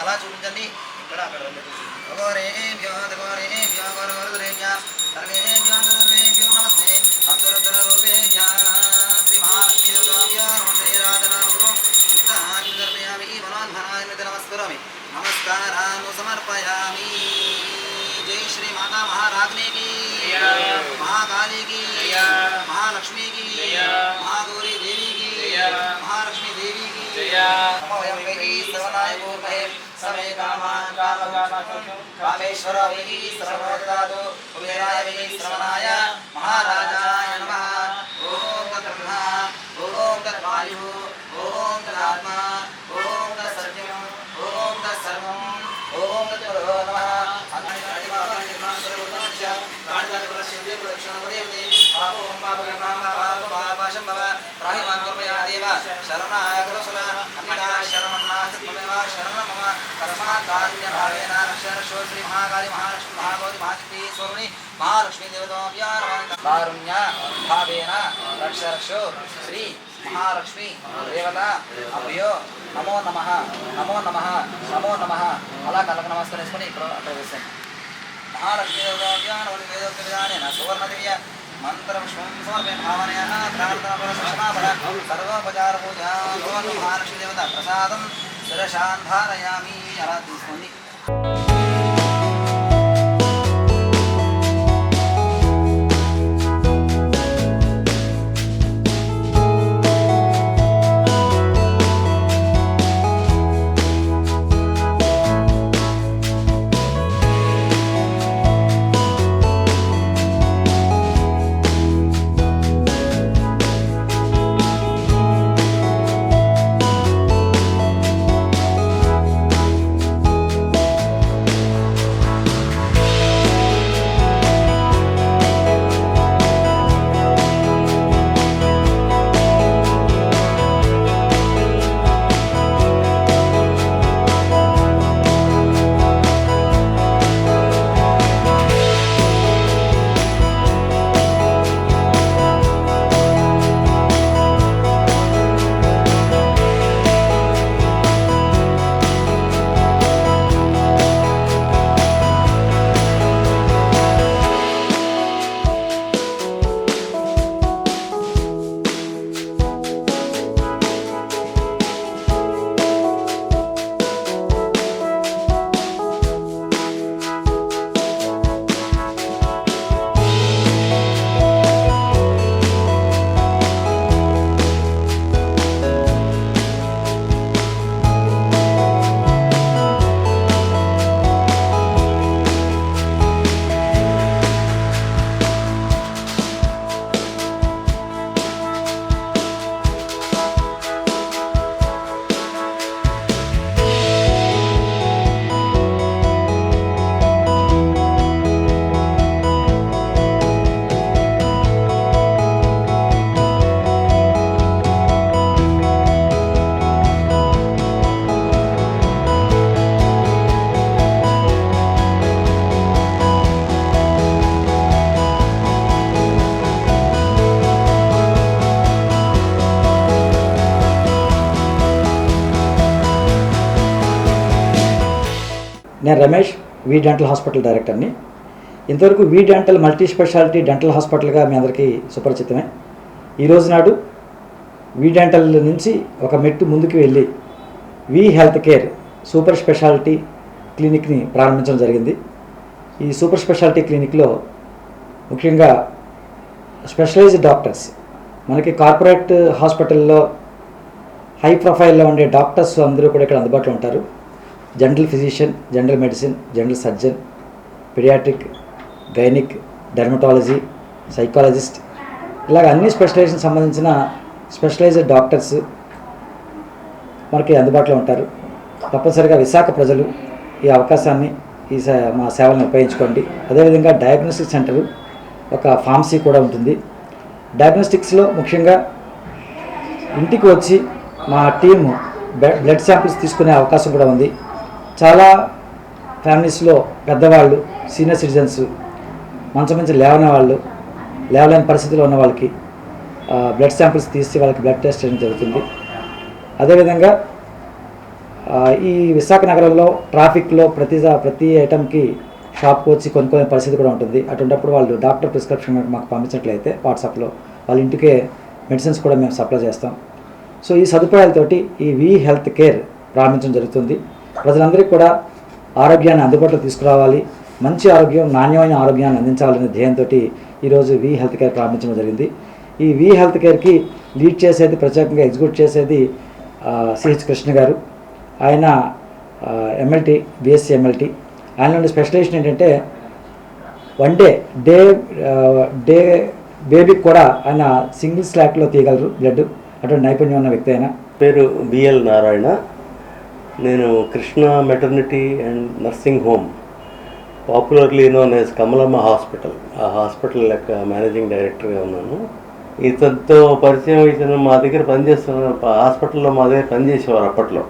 అలా చూపించండి. ఇక్కడ అక్కడ नमस्कारानु समर्पयामि। जय श्री माता महाराज्ञी की, महाकाली की, महालक्ष्मी की, महागौरी देवी की, महालक्ष्मी देवी की। समे कामान् कामेश्वर सर्वोददातु कुबेराय श्रवणाय महाराजाय नमः। ओम तत्ब्रह्मा, ओम तद्वायुः, ओम तदात्मा, ओम तत्सत्यम्, ओम तत्सर्वम्, ओम तत्पुरो नमः। शरणाय गुरुसुरा अन्यदा शरणन्नास्तिमेव शरणं मम तस्मात्कारुण्यभावेन रक्षरक्षो श्री महाकाली महालक्ष्मी महागौरी महाशक्ति स्वरूपिणी महालक्ष्मी देवताभ्यां कारुण्य भावेन रक्षरक्षो श्री महालक्ष्मी देवता अभ्यो नमो नमः नमो नमः नमो नमः। अला कलक नमस्करिंచుకొని ఇక్కడ అక్కడ వేసాం। महालक्ष्मी देवताभ्यां वेदोक्तविधानेन सुवर्णदिव्य मंत्रपुष्पं समर्पयामि। भावनया प्रार्थनापरसमापन सर्वोपचारपूजा महालक्ष्मी देवता प्रसादं शिरसान् धारयामि। అలా తీసుకోండి। నేను రమేష్, వి డెంటల్ హాస్పిటల్ డైరెక్టర్ని. ఇంతవరకు వి డెంటల్ మల్టీ స్పెషాలిటీ డెంటల్ హాస్పిటల్గా మీ అందరికీ సుపరిచితమే. ఈరోజు నాడు వి డెంటల్ నుంచి ఒక మెట్టు ముందుకు వెళ్ళి వి హెల్త్ కేర్ సూపర్ స్పెషాలిటీ క్లినిక్ని ప్రారంభించడం జరిగింది. ఈ సూపర్ స్పెషాలిటీ క్లినిక్లో ముఖ్యంగా స్పెషలైజ్డ్ డాక్టర్స్, మనకి కార్పొరేట్ హాస్పిటల్లో హై ప్రొఫైల్లో ఉండే డాక్టర్స్ అందరూ కూడా ఇక్కడ అందుబాటులో ఉంటారు. General physician, general medicine, general surgeon, paediatric, gynaec, dermatology, psychologist, ఇలాగ అన్ని స్పెషలైజేషన్ సంబంధించిన స్పెషలైజ్డ్ డాక్టర్స్ మనకి అందుబాటులో ఉంటారు. తప్పనిసరిగా విశాఖ ప్రజలు ఈ అవకాశాన్ని, మా సేవలను ఉపయోగించుకోండి. అదేవిధంగా డయాగ్నోస్టిక్ సెంటరు, ఒక ఫార్మసీ కూడా ఉంటుంది. డయాగ్నోస్టిక్స్లో ముఖ్యంగా ఇంటికి వచ్చి మా టీము బ్లడ్ శాంపిల్స్ తీసుకునే అవకాశం కూడా ఉంది. చాలా ఫ్యామిలీస్లో పెద్దవాళ్ళు, సీనియర్ సిటిజన్స్, మంచం నుంచి లేవలేని పరిస్థితిలో ఉన్న వాళ్ళకి బ్లడ్ శాంపిల్స్ తీసి వాళ్ళకి బ్లడ్ టెస్ట్ చేయడం జరుగుతుంది. అదేవిధంగా ఈ విశాఖ నగరంలో ట్రాఫిక్లో ప్రతి ఐటమ్కి షాప్కి వచ్చి కొనుక్కునే పరిస్థితి కూడా ఉంటుంది. అటువంటిప్పుడు వాళ్ళు డాక్టర్ ప్రిస్క్రిప్షన్ మాకు పంపించినట్లయితే వాట్సాప్లో వాళ్ళ ఇంటికే మెడిసిన్స్ కూడా మేము సప్లై చేస్తాం. సో ఈ సదుపాయాలతోటి ఈ వి హెల్త్ కేర్ ప్రారంభించడం జరుగుతుంది. ప్రజలందరికీ కూడా ఆరోగ్యాన్ని అందుబాటులో తీసుకురావాలి, మంచి ఆరోగ్యం, నాణ్యమైన ఆరోగ్యాన్ని అందించాలనే ధ్యేయంతో ఈరోజు వి హెల్త్ కేర్ ప్రారంభించడం జరిగింది. ఈ వి హెల్త్ కేర్కి లీడ్ చేసేది, ప్రత్యేకంగా ఎగ్జిక్యూట్ చేసేది సిహెచ్ కృష్ణ గారు. ఆయన ఎంఎల్టీ, బిఎస్సీ ఎంఎల్టీ. ఆయనలోని స్పెషలైజేషన్ ఏంటంటే డే బేబీకి కూడా ఆయన సింగిల్ స్లాట్లో తీయగలరు బ్లడ్. అటువంటి నైపుణ్యం ఉన్న వ్యక్తి. ఆయన పేరు బిఎల్ నారాయణ. నేను Krishna maternity and nursing home, popularly known as Kamalamma hospital, ఆ హాస్పిటల్ యొక్క మేనేజింగ్ డైరెక్టర్గా ఉన్నాను. ఇతనితో పరిచయం ఇతను మా దగ్గర పనిచేస్తున్న హాస్పిటల్లో మా దగ్గర పనిచేసేవారు. అప్పట్లో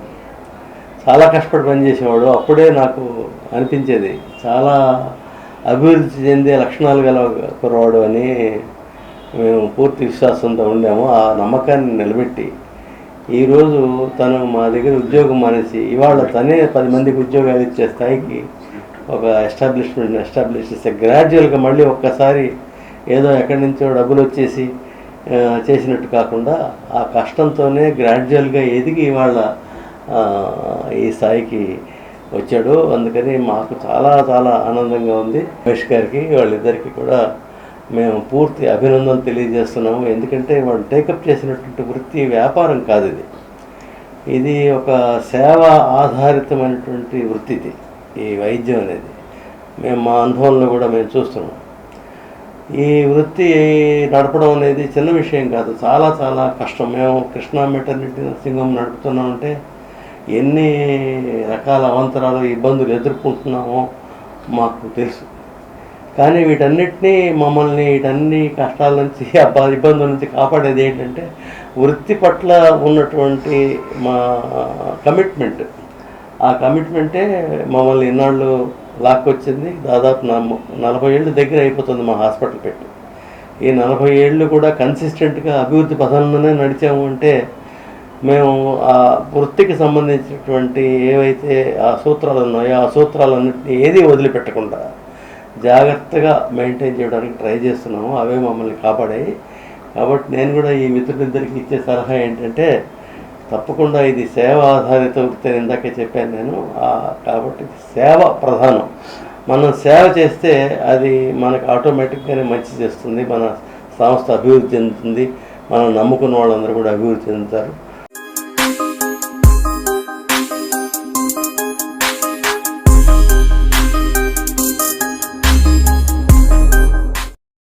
చాలా కష్టపడి పనిచేసేవాడు. అప్పుడే నాకు అనిపించేది చాలా అభివృద్ధి చెందే లక్షణాలు గల కుర్రవాడు అని మేము పూర్తి విశ్వాసంతో ఉండాము. ఆ నమ్మకాన్ని నిలబెట్టి ఈరోజు తను మా దగ్గర ఉద్యోగం మానేసి ఇవాళ తనే 10 మందికి ఉద్యోగాలు ఇచ్చే స్థాయికి ఒక ఎస్టాబ్లిష్ చేస్తే గ్రాడ్యువల్గా మళ్ళీ ఒక్కసారి ఏదో ఎక్కడి నుంచో డబ్బులు వచ్చేసి చేసినట్టు కాకుండా ఆ కష్టంతోనే గ్రాడ్యువల్గా ఎదిగి ఇవాళ ఈ స్థాయికి వచ్చాడు. అందుకని మాకు చాలా చాలా ఆనందంగా ఉంది. రమేష్ గారికి, వాళ్ళిద్దరికీ కూడా మేము పూర్తి అభినందనలు తెలియజేస్తున్నాము. ఎందుకంటే వాళ్ళు టేకప్ చేసినటువంటి వృత్తి వ్యాపారం కాదు, ఇది ఒక సేవ ఆధారితమైనటువంటి వృత్తి. ఇది ఈ వైద్యం అనేది మేము మా అనుభవంలో కూడా మేము చూస్తున్నాం. ఈ వృత్తి నడపడం అనేది చిన్న విషయం కాదు, చాలా చాలా కష్టం. మేము కృష్ణా మెటర్నిటీ నర్సింగ్ హోమ్ నడుపుతున్నామంటే ఎన్ని రకాల అవాంతరాలు, ఇబ్బందులు ఎదుర్కొంటున్నామో మాకు తెలుసు. కానీ వీటన్ని కష్టాల నుంచి, ఇబ్బందుల నుంచి కాపాడేది ఏంటంటే వృత్తి పట్ల ఉన్నటువంటి మా కమిట్మెంట్. ఆ కమిట్మెంటే మమ్మల్ని ఇన్నాళ్ళు లాక్కొచ్చింది. దాదాపు 40 ఏళ్ళు దగ్గర అయిపోతుంది మా హాస్పిటల్ పెట్టి. ఈ 40 ఏళ్ళు కూడా కన్సిస్టెంట్గా అభివృద్ధి పథంలోనే నడిచాము. అంటే మేము ఆ వృత్తికి సంబంధించినటువంటి ఏవైతే ఆ సూత్రాలు ఉన్నాయో ఆ సూత్రాలన్నింటినీ ఏది వదిలిపెట్టకుండా జాగ్రత్తగా మెయింటైన్ చేయడానికి ట్రై చేస్తున్నాము. అవే మమ్మల్ని కాపాడాయి. కాబట్టి నేను కూడా ఈ మిత్రులిద్దరికి ఇచ్చే సలహా ఏంటంటే తప్పకుండా ఇది సేవ ఆధారిత వృత్తి అని ఇందాకే చెప్పాను నేను. కాబట్టి సేవ ప్రధానం. మనం సేవ చేస్తే అది మనకు ఆటోమేటిక్గానే మంచి చేస్తుంది, మన సంస్థ అభివృద్ధి చెందుతుంది, మనం నమ్ముకున్న వాళ్ళందరూ కూడా అభివృద్ధి చెందుతారు.